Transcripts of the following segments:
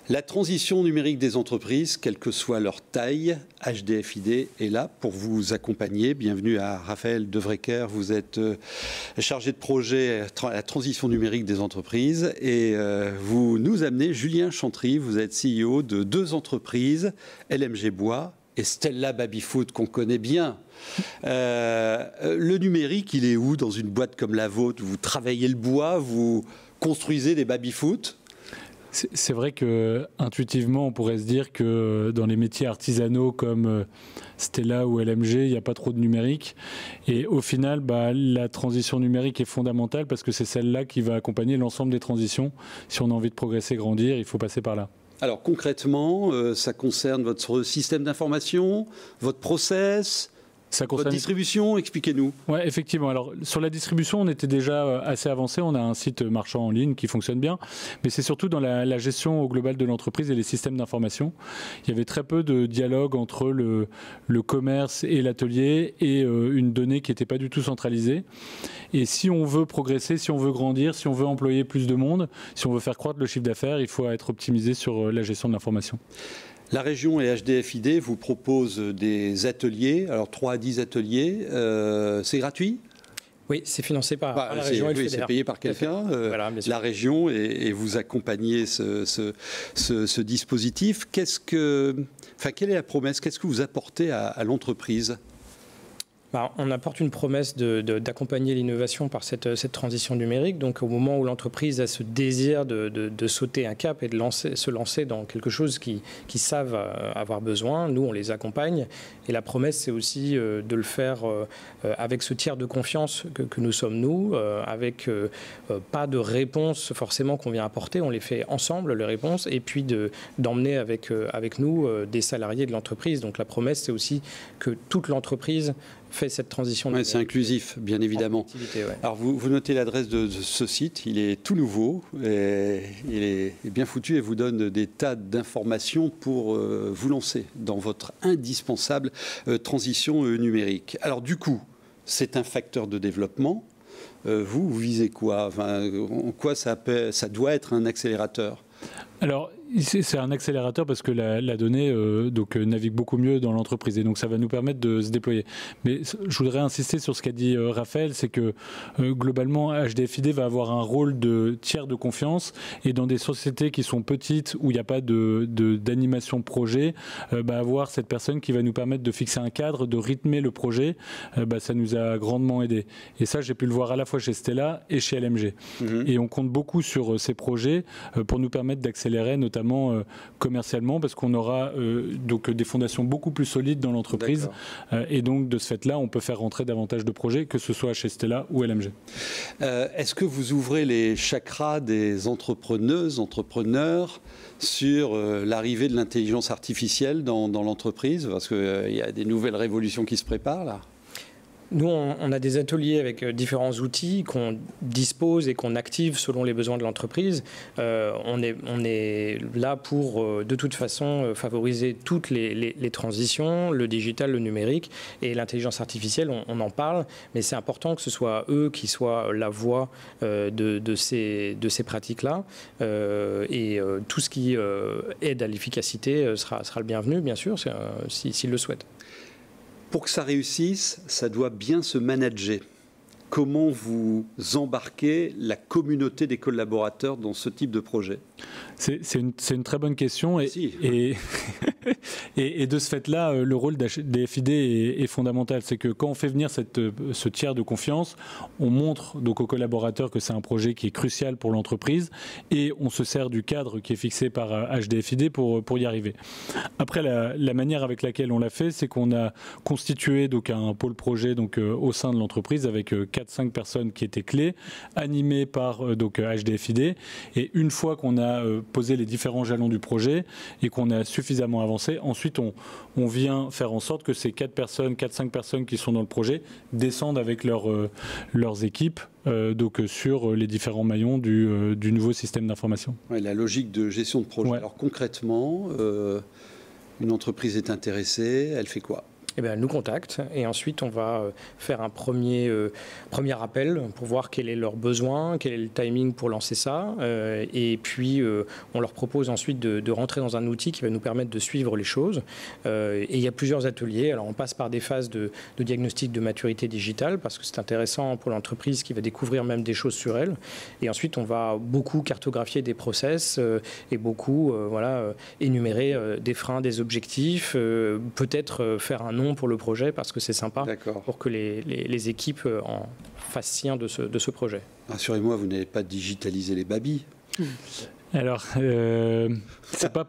La transition numérique des entreprises, quelle que soit leur taille, HDFiD est là pour vous accompagner. Bienvenue à Raphaël Devrecker, vous êtes chargé de projet à la transition numérique des entreprises et vous nous amenez Julien Chantry, vous êtes CEO de 2 entreprises, LMG Bois et Stella Babyfoot qu'on connaît bien. Le numérique, il est où dans une boîte comme la vôtre? Vous travaillez le bois, vous construisez des baby-foot? C'est vrai qu'intuitivement, on pourrait se dire que dans les métiers artisanaux comme Stella ou LMG, il n'y a pas trop de numérique. Et au final, la transition numérique est fondamentale parce que c'est celle-là qui va accompagner l'ensemble des transitions. Si on a envie de progresser, grandir, il faut passer par là. Alors concrètement, ça concerne votre système d'information, votre process, votre distribution, expliquez-nous. Oui, effectivement. Alors, sur la distribution, on était déjà assez avancé. On a un site marchand en ligne qui fonctionne bien. Mais c'est surtout dans la gestion au global de l'entreprise et les systèmes d'information. Il y avait très peu de dialogue entre le commerce et l'atelier et une donnée qui n'était pas du tout centralisée. Et si on veut progresser, si on veut grandir, si on veut employer plus de monde, si on veut faire croître le chiffre d'affaires, il faut être optimisé sur la gestion de l'information. La région et HDFiD vous proposent des ateliers, alors 3 à 10 ateliets, c'est gratuit? Oui, c'est financé par la région et le fédéral. C'est payé par quelqu'un, voilà, la région, et vous accompagnez ce dispositif. Quelle est la promesse? Qu'est-ce que vous apportez à l'entreprise? On apporte une promesse d'accompagner l'innovation par cette transition numérique. Donc, au moment où l'entreprise a ce désir de sauter un cap et de se lancer dans quelque chose qu'ils savent avoir besoin, nous, on les accompagne. Et la promesse, c'est aussi de le faire avec ce tiers de confiance que nous sommes nous, avec pas de réponse forcément qu'on vient apporter. On les fait ensemble, les réponses, et puis d'emmener avec nous des salariés de l'entreprise. Donc, la promesse, c'est aussi que toute l'entreprise fait cette transition. Oui, c'est inclusif, bien évidemment. Ouais. Alors, vous notez l'adresse de ce site, il est tout nouveau, et il est bien foutu et vous donne des tas d'informations pour vous lancer dans votre indispensable transition numérique. Alors, du coup, c'est un facteur de développement. Vous visez quoi? En quoi ça doit être un accélérateur? Alors, c'est un accélérateur parce que la donnée navigue beaucoup mieux dans l'entreprise et donc ça va nous permettre de se déployer. Mais je voudrais insister sur ce qu'a dit Raphaël, c'est que globalement HDFiD va avoir un rôle de tiers de confiance et dans des sociétés qui sont petites où il n'y a pas d'animation projet, avoir cette personne qui va nous permettre de fixer un cadre, de rythmer le projet, ça nous a grandement aidé. Et ça, j'ai pu le voir à la fois chez Stella et chez LMG. Et on compte beaucoup sur ces projets pour nous permettre d'accélérer, notamment commercialement, parce qu'on aura des fondations beaucoup plus solides dans l'entreprise. Et donc, de ce fait-là, on peut faire rentrer davantage de projets, que ce soit chez Stella ou LMG. Est-ce que vous ouvrez les chakras des entrepreneurs sur l'arrivée de l'intelligence artificielle dans l'entreprise? Parce qu'il y a des nouvelles révolutions qui se préparent, là. Nous, on a des ateliers avec différents outils qu'on dispose et qu'on active selon les besoins de l'entreprise. On est là pour, de toute façon, favoriser toutes les transitions, le digital, le numérique et l'intelligence artificielle, on en parle, mais c'est important que ce soit eux qui soient la voie de ces pratiques-là. Et tout ce qui aide à l'efficacité sera le bienvenu, bien sûr, s'ils le souhaitent. Pour que ça réussisse, ça doit bien se manager. Comment vous embarquez la communauté des collaborateurs dans ce type de projet? C'est une très bonne question et de ce fait-là, le rôle d'HDFiD est fondamental. C'est que quand on fait venir ce tiers de confiance, on montre donc aux collaborateurs que c'est un projet qui est crucial pour l'entreprise et on se sert du cadre qui est fixé par HDFiD pour y arriver. Après, la manière avec laquelle on l'a fait, c'est qu'on a constitué donc un pôle projet au sein de l'entreprise avec 4-5 personnes qui étaient clés, animées par HDFiD. Et une fois qu'on a posé les différents jalons du projet et qu'on a suffisamment avancé, ensuite on vient faire en sorte que ces 4-5 personnes qui sont dans le projet descendent avec leurs équipes sur les différents maillons du nouveau système d'information. Ouais, la logique de gestion de projet. Ouais. Alors concrètement, une entreprise est intéressée, elle fait quoi? elle nous contacte et ensuite on va faire un premier appel pour voir quel est leur besoin, quel est le timing pour lancer ça. Et puis on leur propose ensuite de rentrer dans un outil qui va nous permettre de suivre les choses. Et il y a plusieurs ateliers. Alors on passe par des phases de diagnostic de maturité digitale parce que c'est intéressant pour l'entreprise qui va découvrir même des choses sur elle. Et ensuite on va beaucoup cartographier des process et beaucoup énumérer des freins, des objectifs, peut-être faire un nom pour le projet parce que c'est sympa pour que les équipes en fassent sien de ce projet. Rassurez-moi, vous n'avez pas digitalisé les babys? Alors, c'est pas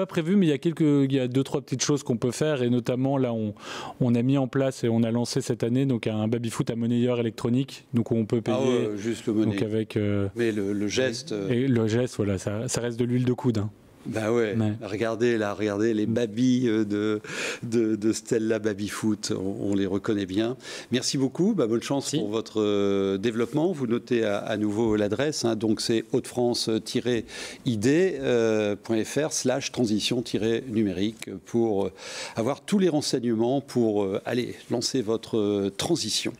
prévu, mais il y a 2-3 petites choses qu'on peut faire, et notamment là, on a mis en place et on a lancé cette année donc un baby-foot à monnayeur électronique, donc où on peut payer juste le monnaie. Donc avec mais le geste. Et le geste, voilà, ça reste de l'huile de coude. Hein. Bah ouais. Regardez les babies de Stella Babyfoot, on les reconnaît bien. Merci beaucoup, bonne chance pour votre développement. Vous notez à nouveau l'adresse, donc c'est hauteFrance-id.fr/transition-numérique pour avoir tous les renseignements pour aller lancer votre transition.